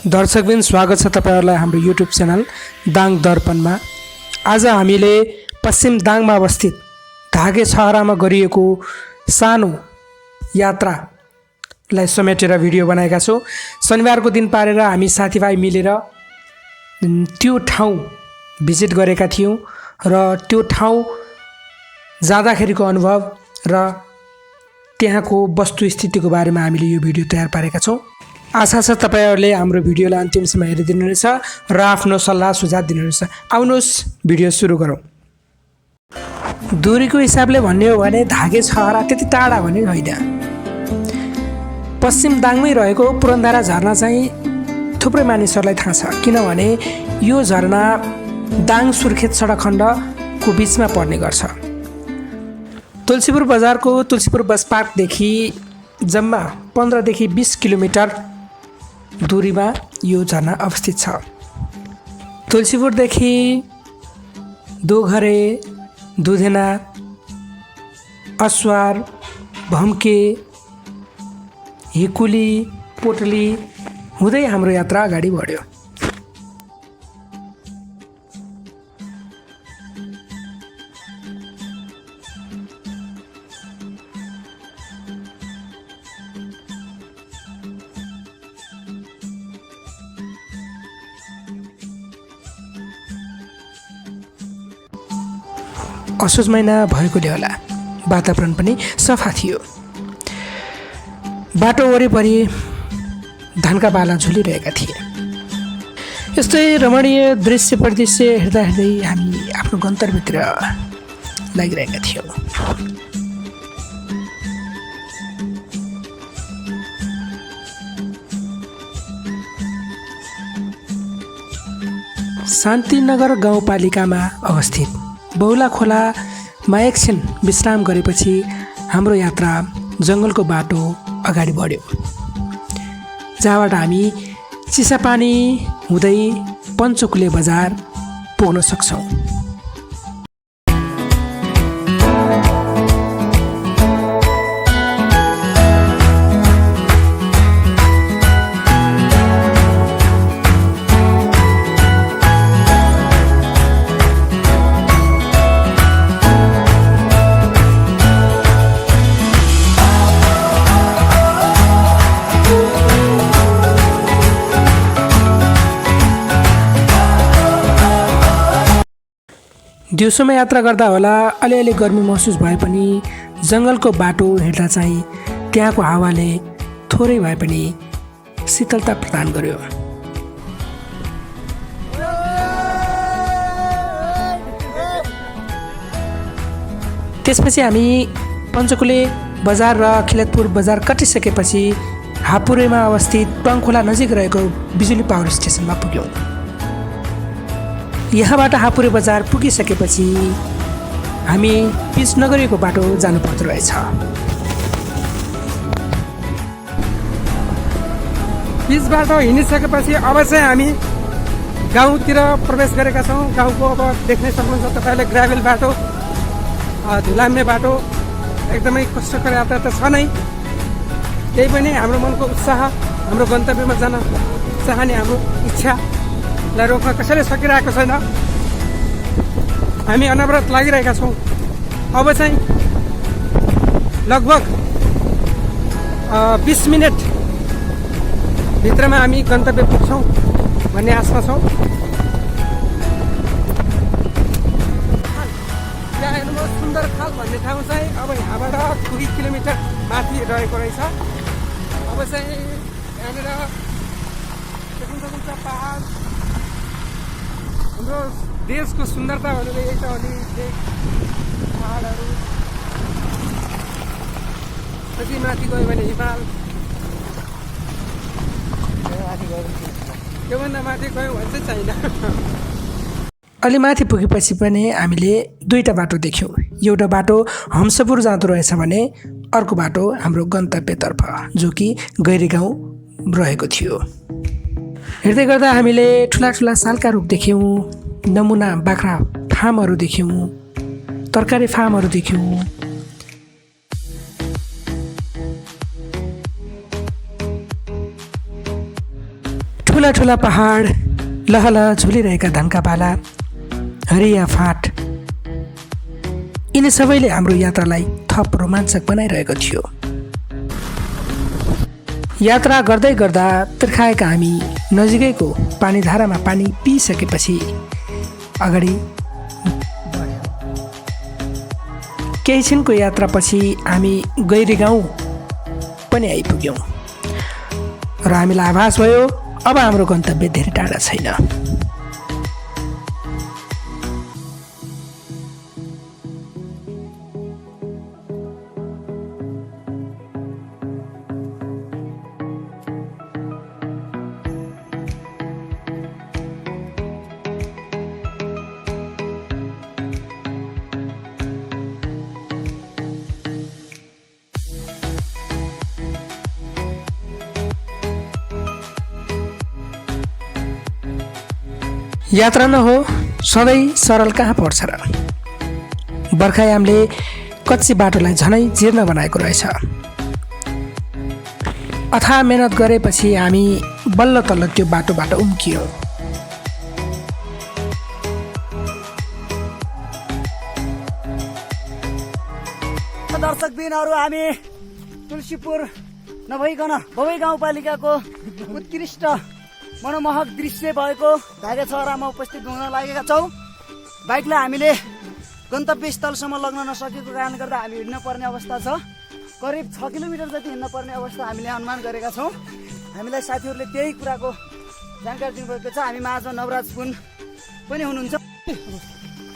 दर्शकबिन स्वागत छ तपाईहरुलाई हाम्रो युट्युब च्यानल दाङ दर्पणमा। आज हामीले पश्चिम दाङमा अवस्थित धागे छहरामा गरिएको सानो यात्रालाई समेटेर भिडियो बनाएका छौं। शनिबारको दिन पारेर हामी साथीभाइ मिलेर त्यो ठाउँ भिजिट गरेका थियौं र त्यो ठाउँ जाँदाखेरिको अनुभव र त्यहाँको वस्तुस्थितिको बारेमा हामीले यो भिडियो तयार पारेका छौं। आशा छ तपाईहरुले हाम्रो भिडियोलाई अन्तिमसम्म हेरिदिनुहुनेछ र आफ्नो सल्लाह सुझाव दिनुहुनेछ। आउनुहोस् भिडियो सुरु गरौं। दूरीको हिसाबले भन्ने हो भने धागे छहरा त्यति टाढा भने होइन। पश्चिम दाङमै रहेको पुरनधारा झरना चाहिँ थुप्रै मानिसहरूलाई थाहा छ, किनभने यो झरना दाङ सुर्खेत सडक खण्डको बीचमा पर्ने गर्छ। तुलसीपुर बजारको तुलसीपुर बस पार्कदेखि जम्मा 15 देखि 20 किलोमिटर दूरीमा यो झरना अवस्थित छ। तुलसीपुरदेखि दोघरे, दुधेना, अस्वार, भम्के, हिकुली, पोटली हुँदै हाम्रो यात्रा अगाडि बढ्यो। असोज महिना भएकोले होला वातावरण पनि सफा थियो। बाटो वरिपरि धानका बाला झुलिरहेका थिए। यस्तै रमणीय दृश्य परिदृश्य हेर्दा हेर्दै हामी आफ्नो गन्तव्यतिर लागिरहेका थियौँ। शान्तिनगर गाउँपालिकामा अवस्थित बहुला खोलामा एकछिन विश्राम गरेपछि हाम्रो यात्रा जङ्गलको बाटो अगाडि बढ्यो, जहाँबाट हामी चिसापानी हुँदै पञ्चकुले बजार पुग्न सक्छौँ। दिउँसोमा यात्रा गर्दा होला अलिअलि गर्मी महसुस भए पनि जङ्गलको बाटो हिँड्दा चाहिँ त्यहाँको हावाले थोरै भए पनि शीतलता प्रदान गर्यो। त्यसपछि हामी पञ्चकुले बजार र खिलतपुर बजार कटिसकेपछि हापुरेमा अवस्थित टङखोला नजिक रहेको बिजुली पावर स्टेसनमा पुग्यौँ। यहाँबाट हापुरे बजार पुगिसकेपछि हामी पिच नगरीको बाटो जानुपर्दो रहेछ। पिच बाटो हिँडिसकेपछि अब चाहिँ हामी गाउँतिर प्रवेश गरेका छौँ। गाउँको अब देख्नै सक्नुहुन्छ तपाईँले ग्राभेल बाटो, धुलाम्ने बाटो, एकदमै कष्टकर यात्रा त छ नै। त्यही पनि हाम्रो मनको उत्साह, हाम्रो गन्तव्यमा जान चाहने हाम्रो इच्छालाई रोक्न कसैले सकिरहेको छैन। हामी अनवरत लागिरहेका छौँ। अब चाहिँ लगभग 20 मिनट भित्रमा हामी गन्तव्य पुग्छौँ भन्ने आशा छौँ। यहाँ हेर्नुहोस् सुन्दर खाल भन्ने ठाउँ चाहिँ अब यहाँबाट 2 किलोमिटर माथि रहेको रहेछ। अब चाहिँ यहाँनिर देख्न सक्नुहुन्छ पहाड। हाम्रो देशको सुन्दरता भनेको यही त हो नि, पहाडहरू। पछि माथि गयो भने हिमाल, त्योभन्दा माथि गयो भने चाहिँ छैन। अलि माथि पुगेपछि पनि हामीले दुईवटा बाटो देख्यौँ। एउटा बाटो हम्सपुर जाँदो रहेछ भने अर्को बाटो हाम्रो गन्तव्यतर्फ, जो कि गैरी गाउँ रहेको थियो। हेर्दै गर्दा हामीले ठुला ठुला सालका रुख देख्यौँ, नमुना बाख्रा फार्महरू देख्यौँ, तरकारी फार्महरू देख्यौँ। ठुला ठुला ठुला पहाड, लहलह झुलिरहेका धनका बाला, हरिया फाँट, यिनी सबैले हाम्रो यात्रालाई थप रोमाञ्चक बनाइरहेको थियो। यात्रा गर्दै गर्दा तिर्खाएका हामी नजिकैको पानीधारामा पानी पिइसकेपछि अगाडि बढ्यौँ। केही छिनको यात्रापछि हामी गैरी गाउँ पनि आइपुग्यौँ र हामीलाई आभास भयो अब हाम्रो गन्तव्य धेरै टाढा छैन। यात्रा न हो सधैँ सरल कहाँ पर्छ र। बर्खायामले कच्ची बाटोलाई झनै जीर्ण बनाएको रहेछ। अथाह मेहनत गरेपछि हामी बल्ल तल्ल त्यो बाटोबाट उम्कियौँ। दर्शकबिनहरू, हामी तुलसीपुर नभइकन बबई गाउँपालिकाको उत्कृष्ट मनमोहक दृश्य भएको धागे छहरामा उपस्थित हुन लागेका छौँ। बाइकलाई हामीले गन्तव्य स्थलसम्म लग्न नसकेको कारणले गर्दा हामी हिँड्न पर्ने अवस्था छ। करिब 6 किलोमिटर जति हिँड्न पर्ने अवस्था हामीले अनुमान गरेका छौँ। हामीलाई साथीहरूले त्यही कुराको जानकारी दिनुभएको छ। हामी माझ नवराज पुन पनि हुनुहुन्छ।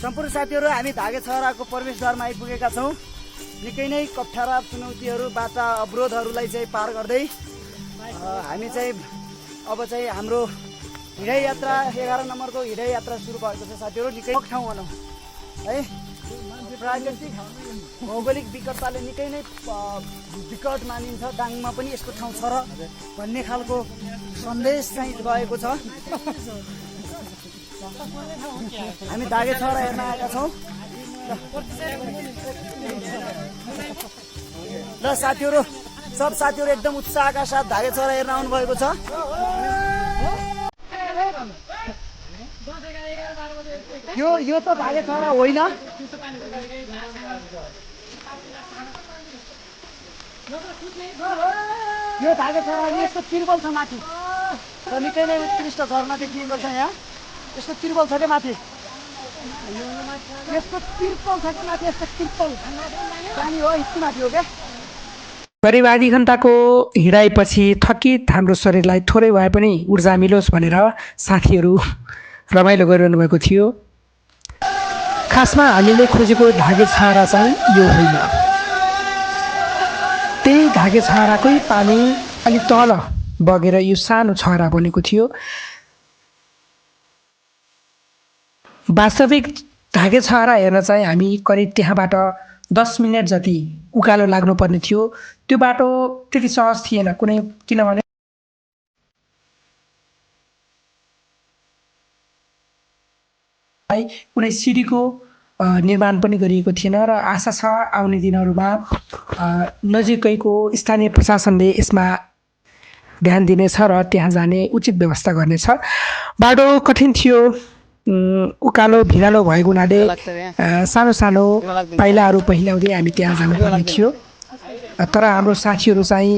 सम्पूर्ण साथीहरू, हामी धागे छहराको प्रवेशद्वारमा आइपुगेका छौँ। निकै नै कठोर चुनौतीहरू, बाटा अवरोधहरूलाई चाहिँ पार गर्दै हामी चाहिँ अब चाहिँ हाम्रो हिँडाइ यात्रा 11 नम्बरको हिँडाइ यात्रा सुरु भएको छ। साथीहरू, निकै ठाउँ भनौँ है, प्राकृतिक भौगोलिक विकटताले निकै नै विकट मानिन्छ। दाङमा पनि यसको ठाउँ छ र भन्ने खालको सन्देश चाहिँ गएको छ। हामी धागे छहरा हेर्न आएका छौँ। ल साथीहरू, सब साथीहरू एकदम उत्साहका साथ धागे छहरा हेर्न आउनु भएको छ। यो त धागे छहरा होइन, यो धागे छहरा यसको तिर्पल छ माथि र निकै नै उत्कृष्ट झरना देखिएको छ। यहाँ यसको तिर्पल छ क्या माथि, यसको तिर्पल छ क्या माथि, यसको तिर्पल पानी हो, यति माथि हो क्या। करिब आधी घन्टाको हिँडाइपछि थकित हाम्रो शरीरलाई थोरै भए पनि ऊर्जा मिलोस् भनेर साथीहरू रमाइलो गरिरहनु भएको थियो। खासमा हामीले खोजेको धागे छहरा चाहिँ यो होइन। त्यही धागे छहराकै पानी अलिक तल बगेर यो सानो छहरा बनेको थियो। वास्तविक धागे छहरा हेर्न चाहिँ हामी करिब त्यहाँबाट 10 मिनट जति उकालो लाग्नुपर्ने थियो। त्यो बाटो त्यति सहज थिएन कुनै, किनभने कुनै सिडीको निर्माण पनि गरिएको थिएन र आशा छ आउने दिनहरूमा नजिकैको स्थानीय प्रशासनले यसमा ध्यान दिनेछ र त्यहाँ जाने उचित व्यवस्था गर्नेछ। बाटो कठिन थियो, उकालो भिरालो भएको हुनाले सानो सानो पाइलाहरू पहिल्याउँदै हामी त्यहाँ जानुपर्ने थियो। तर हाम्रो साथीहरू चाहिँ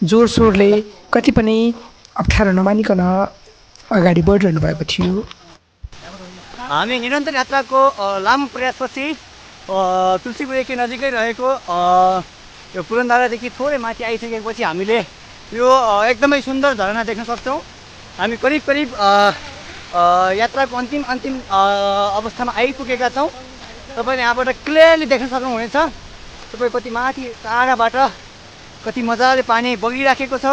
जोडसोडले कति पनि अप्ठ्यारो नमानिकन अगाडि बढिरहनु भएको थियो। हामी निरन्तर यात्राको लामो प्रयासपछि तुलसीपुरदेखि नजिकै रहेको यो पुरनधारादेखि थोरै माथि आइसकेपछि हामीले यो एकदमै सुन्दर झरना देख्न सक्छौँ। हामी करिब करिब यात्राको अन्तिम अवस्थामा आइपुगेका छौँ। तपाईँले यहाँबाट क्लियरली देख्न सक्नुहुनेछ। तपाईँ कति माथि टाढाबाट कति मजाले पानी बगिराखेको छ,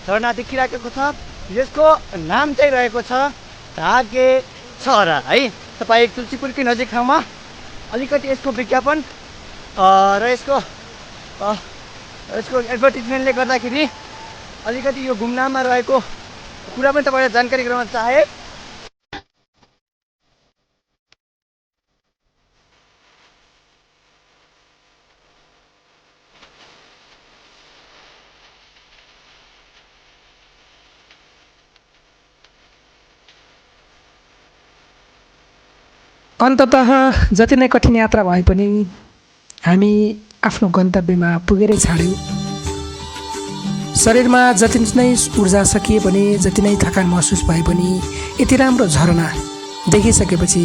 झरना देखिराखेको छ। यसको नाम चाहिँ रहेको छ धागे छहरा है। तपाईँ तुलसीपुरकै नजिक ठाउँमा अलिकति यसको विज्ञापन र यसको एडभर्टिजमेन्टले गर्दाखेरि अलिकति यो गुमनाममा रहेको कुरा पनि तपाईँलाई जानकारी गराउन चाहे। अन्ततः जति नै कठिन यात्रा भए पनि हामी आफ्नो गन्तव्यमा पुगेरै छाड्यौँ। शरीरमा जति नै ऊर्जा सकिए पनि, जति नै थकान महसुस भए पनि यति राम्रो झरना देखिसकेपछि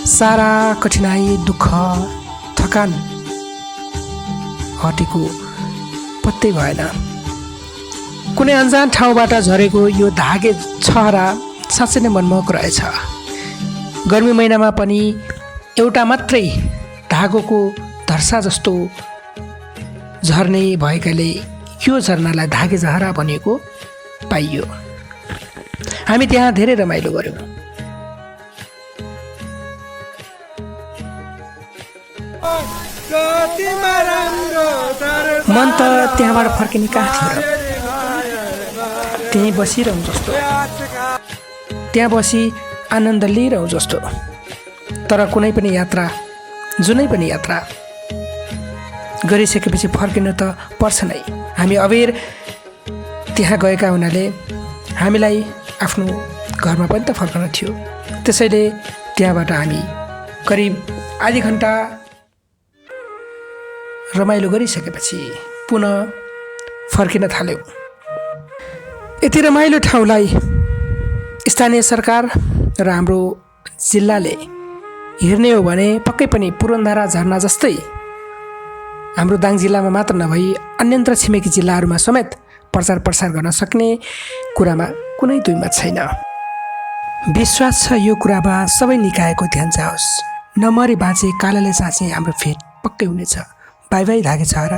सारा कठिनाई, दुःख, थकान हटेको पत्तै भएन। कुनै अनजान ठाउँबाट झरेको यो धागे छहरा साँच्चै नै मनमोहक रहेछ। गर्मी महिनामा पनि एउटा मात्रै धागोको धर्सा जस्तो झर्ने भएकाले यो झरनालाई धागे झहरा भनेको पाइयो। हामी त्यहाँ धेरै रमाइलो गऱ्यौँ। मन त त्यहाँबाट फर्किने कहाँ थियो र? त्यहीँ बसिरहँ जस्तो, त्यहाँ बसी आनन्द लिइरहँ जस्तो। तर कुनै पनि यात्रा, जुनै पनि यात्रा गरिसकेपछि फर्किन त पर्छ नै। हामी अबेर त्यहाँ गएका हुनाले हामीलाई आफ्नो घरमा पनि त फर्कन थियो। त्यसैले त्यहाँबाट हामी करिब आधी घन्टा रमाइलो गरिसकेपछि पुनः फर्किन थाल्यौँ। यति रमाइलो ठाउँलाई स्थानीय सरकार र हाम्रो जिल्लाले हेर्ने हो भने पक्कै पनि पुरनधारा झरना जस्तै हाम्रो दाङ जिल्लामा मात्र नभई अन्यन्त्र छिमेकी जिल्लाहरूमा समेत प्रचार प्रसार गर्न सक्ने कुरामा कुनै दुई मत छैन। विश्वास छ यो कुरामा सबै निकायको ध्यान जाओस्। नमरी बाँचे कालाले साँचे हाम्रो भेट पक्कै हुनेछ। बाई बाई धागे छहरा।